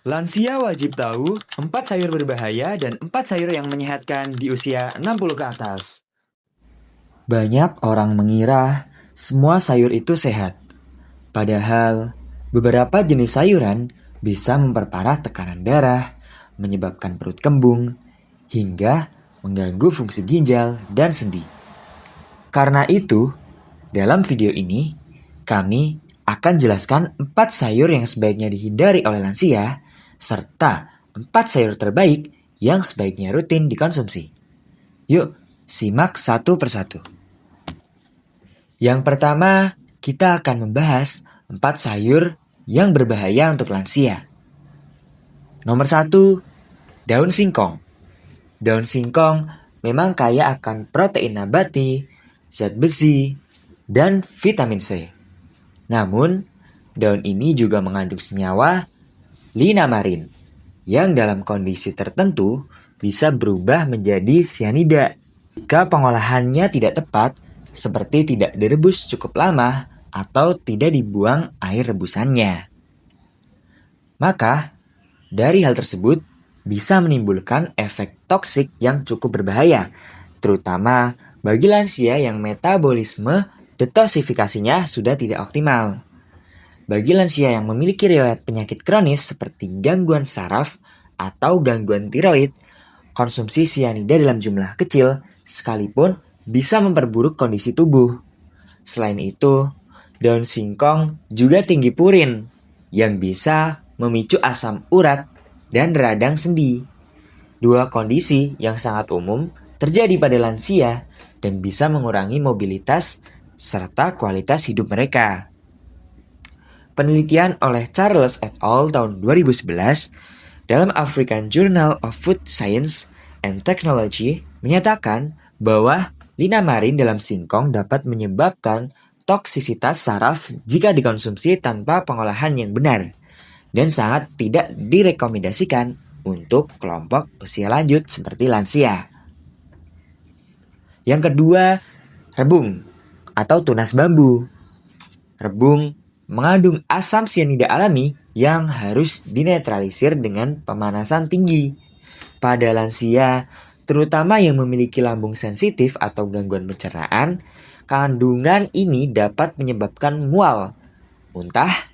Lansia wajib tahu 4 sayur berbahaya dan 4 sayur yang menyehatkan di usia 60 ke atas. Banyak orang mengira semua sayur itu sehat. Padahal beberapa jenis sayuran bisa memperparah tekanan darah, menyebabkan perut kembung, hingga mengganggu fungsi ginjal dan sendi. Karena itu, dalam video ini kami akan jelaskan 4 sayur yang sebaiknya dihindari oleh lansia serta 4 sayur terbaik yang sebaiknya rutin dikonsumsi. Yuk, simak satu persatu. Yang pertama, kita akan membahas 4 sayur yang berbahaya untuk lansia. Nomor 1, daun singkong. Daun singkong memang kaya akan protein nabati, zat besi, dan vitamin C. Namun, daun ini juga mengandung senyawa linamarin yang dalam kondisi tertentu bisa berubah menjadi sianida jika pengolahannya tidak tepat, seperti tidak direbus cukup lama atau tidak dibuang air rebusannya. Maka, dari hal tersebut bisa menimbulkan efek toksik yang cukup berbahaya, terutama bagi lansia yang metabolisme detoksifikasinya sudah tidak optimal. Bagi lansia yang memiliki riwayat penyakit kronis seperti gangguan saraf atau gangguan tiroid, konsumsi sianida dalam jumlah kecil sekalipun bisa memperburuk kondisi tubuh. Selain itu, daun singkong juga tinggi purin yang bisa memicu asam urat dan radang sendi. Dua kondisi yang sangat umum terjadi pada lansia dan bisa mengurangi mobilitas serta kualitas hidup mereka. Penelitian oleh Charles et al. Tahun 2011 dalam African Journal of Food Science and Technology menyatakan bahwa linamarin dalam singkong dapat menyebabkan toksisitas saraf jika dikonsumsi tanpa pengolahan yang benar dan sangat tidak direkomendasikan untuk kelompok usia lanjut seperti lansia. Yang kedua, rebung atau tunas bambu. Rebung mengandung asam sianida alami yang harus dinetralisir dengan pemanasan tinggi. Pada lansia, terutama yang memiliki lambung sensitif atau gangguan pencernaan, kandungan ini dapat menyebabkan mual, muntah,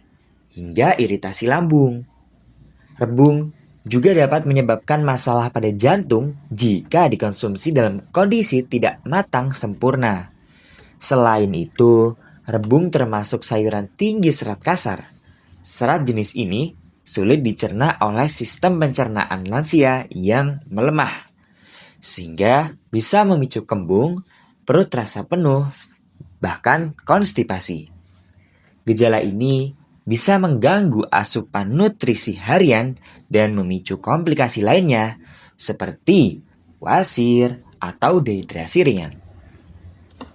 hingga iritasi lambung. Rebung juga dapat menyebabkan masalah pada jantung jika dikonsumsi dalam kondisi tidak matang sempurna. Selain itu, rebung termasuk sayuran tinggi serat kasar. Serat jenis ini sulit dicerna oleh sistem pencernaan lansia yang melemah, sehingga bisa memicu kembung, perut terasa penuh, bahkan konstipasi. Gejala ini bisa mengganggu asupan nutrisi harian dan memicu komplikasi lainnya seperti wasir atau dehidrasi ringan.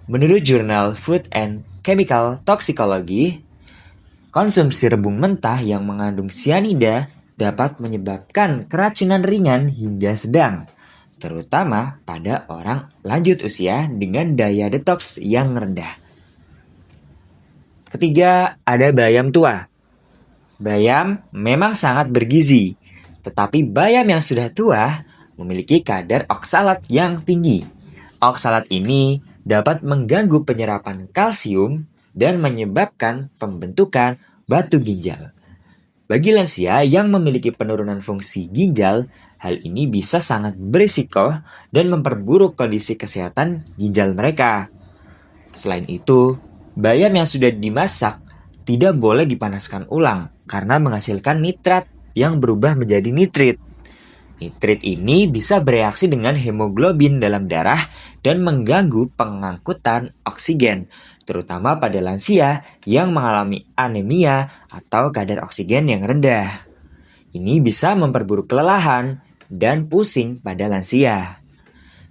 Menurut jurnal Food and Chemical Toxicology, konsumsi rebung mentah yang mengandung sianida dapat menyebabkan keracunan ringan hingga sedang, terutama pada orang lanjut usia dengan daya detoks yang rendah. Ketiga, ada bayam tua. Bayam memang sangat bergizi, tetapi bayam yang sudah tua memiliki kadar oksalat yang tinggi. Oksalat ini dapat mengganggu penyerapan kalsium dan menyebabkan pembentukan batu ginjal. Bagi lansia yang memiliki penurunan fungsi ginjal, hal ini bisa sangat berisiko dan memperburuk kondisi kesehatan ginjal mereka. Selain itu, bayam yang sudah dimasak tidak boleh dipanaskan ulang karena menghasilkan nitrat yang berubah menjadi nitrit. Nitrit ini bisa bereaksi dengan hemoglobin dalam darah dan mengganggu pengangkutan oksigen, terutama pada lansia yang mengalami anemia atau kadar oksigen yang rendah. Ini bisa memperburuk kelelahan dan pusing pada lansia.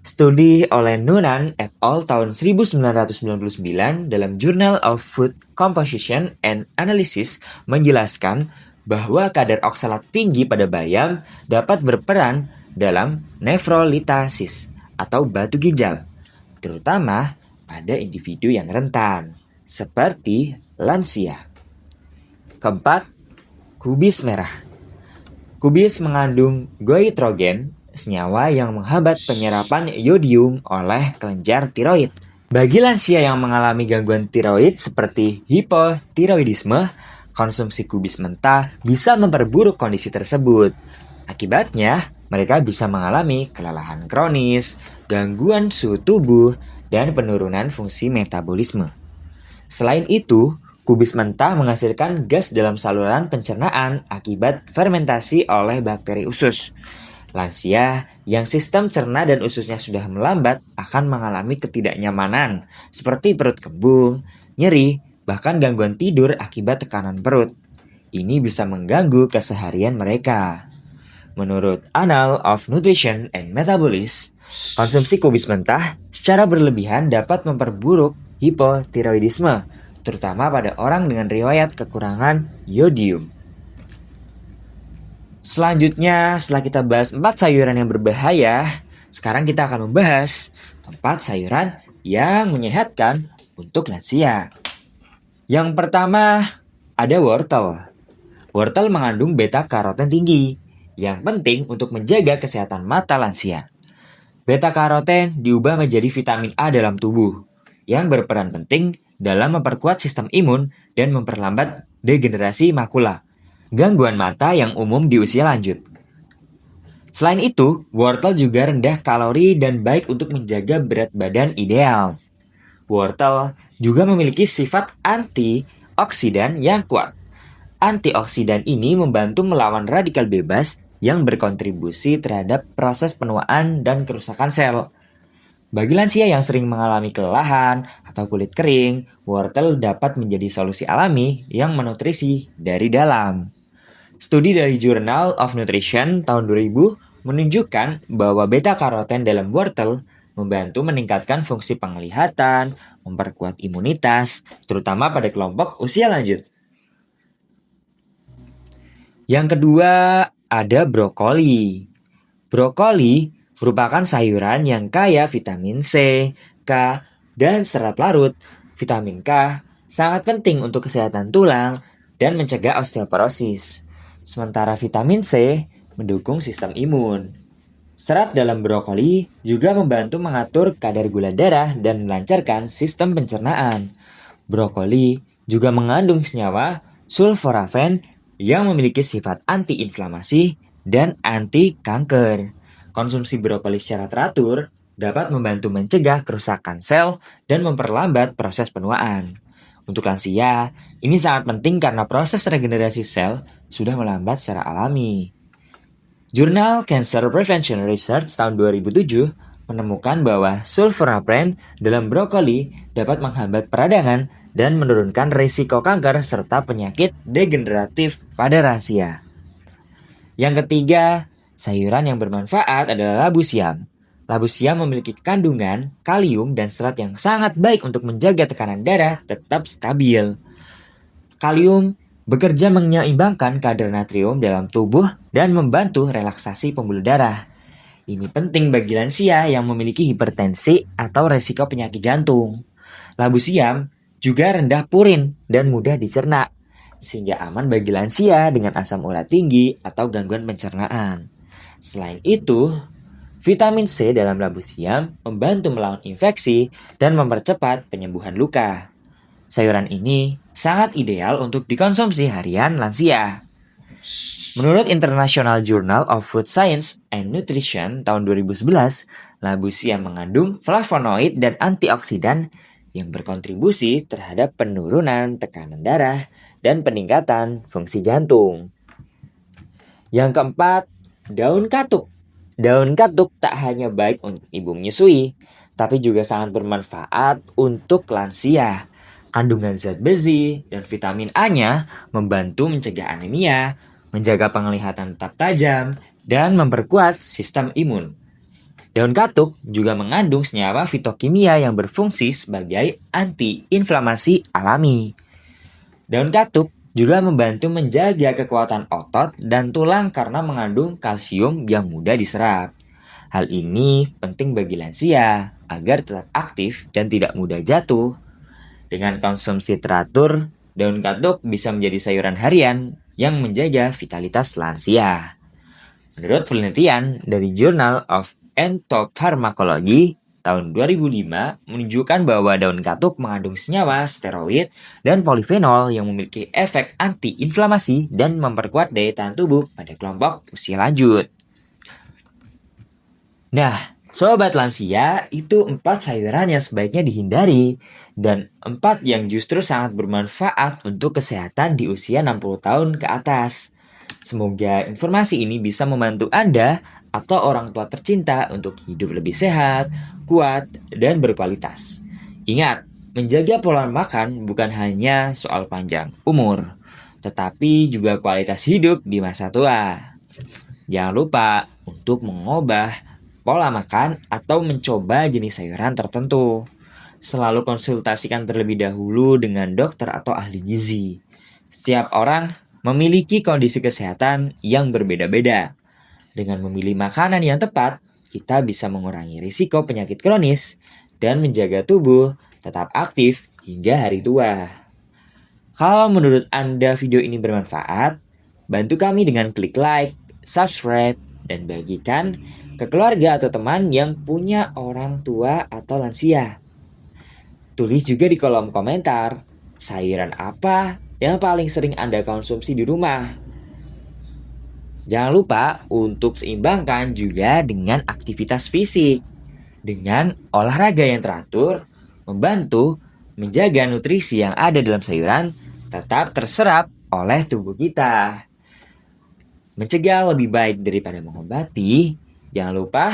Studi oleh Noonan et al. Tahun 1999 dalam Journal of Food Composition and Analysis menjelaskan bahwa kadar oksalat tinggi pada bayam dapat berperan dalam nefrolitasis atau batu ginjal, terutama pada individu yang rentan, seperti lansia. Keempat, kubis merah. Kubis mengandung goitrogen, senyawa yang menghambat penyerapan yodium oleh kelenjar tiroid. Bagi lansia yang mengalami gangguan tiroid seperti hipotiroidisme, konsumsi kubis mentah bisa memperburuk kondisi tersebut. Akibatnya, mereka bisa mengalami kelelahan kronis, gangguan suhu tubuh, dan penurunan fungsi metabolisme. Selain itu, kubis mentah menghasilkan gas dalam saluran pencernaan akibat fermentasi oleh bakteri usus. Lansia yang sistem cerna dan ususnya sudah melambat akan mengalami ketidaknyamanan seperti perut kembung, nyeri, bahkan gangguan tidur akibat tekanan perut. Ini bisa mengganggu keseharian mereka. Menurut Annals of Nutrition and Metabolism, konsumsi kubis mentah secara berlebihan dapat memperburuk hipotiroidisme, terutama pada orang dengan riwayat kekurangan yodium. Selanjutnya, setelah kita bahas 4 sayuran yang berbahaya, sekarang kita akan membahas 4 sayuran yang menyehatkan untuk lansia. Yang pertama, ada wortel. Wortel mengandung beta-karoten tinggi, yang penting untuk menjaga kesehatan mata lansia. Beta-karoten diubah menjadi vitamin A dalam tubuh, yang berperan penting dalam memperkuat sistem imun dan memperlambat degenerasi makula, gangguan mata yang umum di usia lanjut. Selain itu, wortel juga rendah kalori dan baik untuk menjaga berat badan ideal. Wortel juga memiliki sifat antioksidan yang kuat. Antioksidan ini membantu melawan radikal bebas yang berkontribusi terhadap proses penuaan dan kerusakan sel. Bagi lansia yang sering mengalami kelelahan atau kulit kering, wortel dapat menjadi solusi alami yang menutrisi dari dalam. Studi dari Journal of Nutrition tahun 2000 menunjukkan bahwa beta-karoten dalam wortel membantu meningkatkan fungsi penglihatan, memperkuat imunitas, terutama pada kelompok usia lanjut. Yang kedua, ada brokoli. Brokoli merupakan sayuran yang kaya vitamin C, K, dan serat larut. Vitamin K sangat penting untuk kesehatan tulang dan mencegah osteoporosis. Sementara vitamin C mendukung sistem imun. Serat dalam brokoli juga membantu mengatur kadar gula darah dan melancarkan sistem pencernaan. Brokoli juga mengandung senyawa sulforafen yang memiliki sifat anti-inflamasi dan anti-kanker. Konsumsi brokoli secara teratur dapat membantu mencegah kerusakan sel dan memperlambat proses penuaan. Untuk lansia, ini sangat penting karena proses regenerasi sel sudah melambat secara alami. Jurnal Cancer Prevention Research tahun 2007 menemukan bahwa sulforafen dalam brokoli dapat menghambat peradangan dan menurunkan risiko kanker serta penyakit degeneratif pada lansia. Yang ketiga, sayuran yang bermanfaat adalah labu siam. Labu siam memiliki kandungan kalium dan serat yang sangat baik untuk menjaga tekanan darah tetap stabil. Kalium bekerja menyeimbangkan kadar natrium dalam tubuh dan membantu relaksasi pembuluh darah. Ini penting bagi lansia yang memiliki hipertensi atau resiko penyakit jantung. Labu siam juga rendah purin dan mudah dicerna, sehingga aman bagi lansia dengan asam urat tinggi atau gangguan pencernaan. Selain itu, vitamin C dalam labu siam membantu melawan infeksi dan mempercepat penyembuhan luka. Sayuran ini sangat ideal untuk dikonsumsi harian lansia. Menurut International Journal of Food Science and Nutrition tahun 2011, labu siam mengandung flavonoid dan antioksidan yang berkontribusi terhadap penurunan tekanan darah dan peningkatan fungsi jantung. Yang keempat, daun katuk. Daun katuk tak hanya baik untuk ibu menyusui, tapi juga sangat bermanfaat untuk lansia. Kandungan zat besi dan vitamin A-nya membantu mencegah anemia, menjaga penglihatan tetap tajam, dan memperkuat sistem imun. Daun katuk juga mengandung senyawa fitokimia yang berfungsi sebagai anti-inflamasi alami. Daun katuk juga membantu menjaga kekuatan otot dan tulang karena mengandung kalsium yang mudah diserap. Hal ini penting bagi lansia agar tetap aktif dan tidak mudah jatuh. Dengan konsumsi teratur, daun katuk bisa menjadi sayuran harian yang menjaga vitalitas lansia. Menurut penelitian dari Journal of Entomopharmacology tahun 2005 menunjukkan bahwa daun katuk mengandung senyawa steroid dan polifenol yang memiliki efek anti-inflamasi dan memperkuat daya tahan tubuh pada kelompok usia lanjut. Nah, sobat lansia, itu 4 sayuran yang sebaiknya dihindari dan 4 yang justru sangat bermanfaat untuk kesehatan di usia 60 tahun ke atas. Semoga informasi ini bisa membantu Anda atau orang tua tercinta untuk hidup lebih sehat, kuat, dan berkualitas. Ingat, menjaga pola makan bukan hanya soal panjang umur, tetapi juga kualitas hidup di masa tua. Jangan lupa untuk mengubah pola makan atau mencoba jenis sayuran tertentu. Selalu konsultasikan terlebih dahulu dengan dokter atau ahli gizi. Setiap orang memiliki kondisi kesehatan yang berbeda-beda. Dengan memilih makanan yang tepat, kita bisa mengurangi risiko penyakit kronis dan menjaga tubuh tetap aktif hingga hari tua. Kalau menurut Anda video ini bermanfaat, bantu kami dengan klik like, subscribe, dan bagikan ke keluarga atau teman yang punya orang tua atau lansia. Tulis juga di kolom komentar, sayuran apa yang paling sering Anda konsumsi di rumah. Jangan lupa untuk seimbangkan juga dengan aktivitas fisik. Dengan olahraga yang teratur, membantu menjaga nutrisi yang ada dalam sayuran tetap terserap oleh tubuh kita. Mencegah lebih baik daripada mengobati. Jangan lupa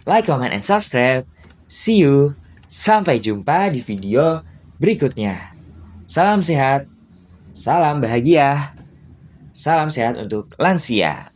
like, comment, and subscribe. See you. Sampai jumpa di video berikutnya. Salam sehat. Salam bahagia. Salam sehat untuk lansia.